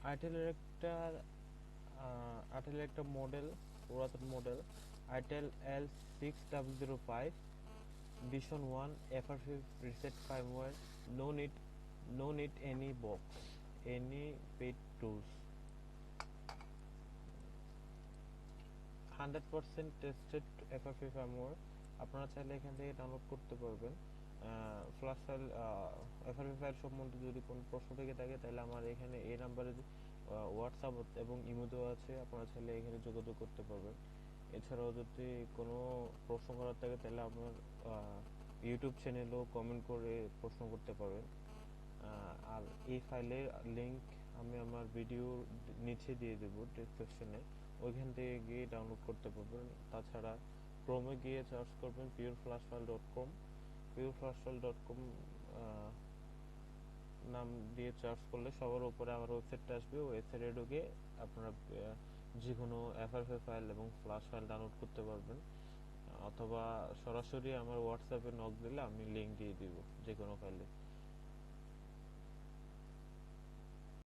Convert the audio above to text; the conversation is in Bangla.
আইটেলের একটা মডেল, পুরাতন model, itel L6005 Vision 1 FR5 reset firmware. No need any box, any paid tools. 100% tested FR5 firmware। আপনারা চাইলে এখান থেকে ডাউনলোড করতে পারবেন। ফ্ল্যাশ ফাইল FR5 ফাইল সম্বন্ধে যদি কোনো প্রশ্ন থেকে থাকে তাহলে আমার এখানে এই নাম্বারে হোয়াটসঅ্যাপ এবং ইমো দেওয়া আছে, আপনারা চাইলে এখানে যোগাযোগ করতে পারবেন। এছাড়াও যদি কোনো প্রশ্ন করার থাকে তাহলে আপনার ইউটিউব চ্যানেলেও কমেন্ট করে প্রশ্ন করতে পারবেন। আর এই ফাইলের লিংক আমি আমার ভিডিও নিচে দিয়ে দেবো ডেসক্রিপশনে, ওইখান থেকে গিয়ে ডাউনলোড করতে পারবেন। তাছাড়া ক্রোমে গিয়ে সার্চ করবেন pureflashfile.com। pureflashfile.com নাম দিয়ে সার্চ করলে সবার উপরে আমার ওয়েবসাইটটা আসবে। ওয়েবসাইটে ঢুকে আপনারা যে কোনো FR5 ফাইল এবং ফ্ল্যাশ ফাইল ডাউনলোড করতে পারবেন, অথবা সরাসরি আমার হোয়াটসঅ্যাপে নক দিলে আমি লিংক দিয়ে দিব যে কোনো ফাইলে।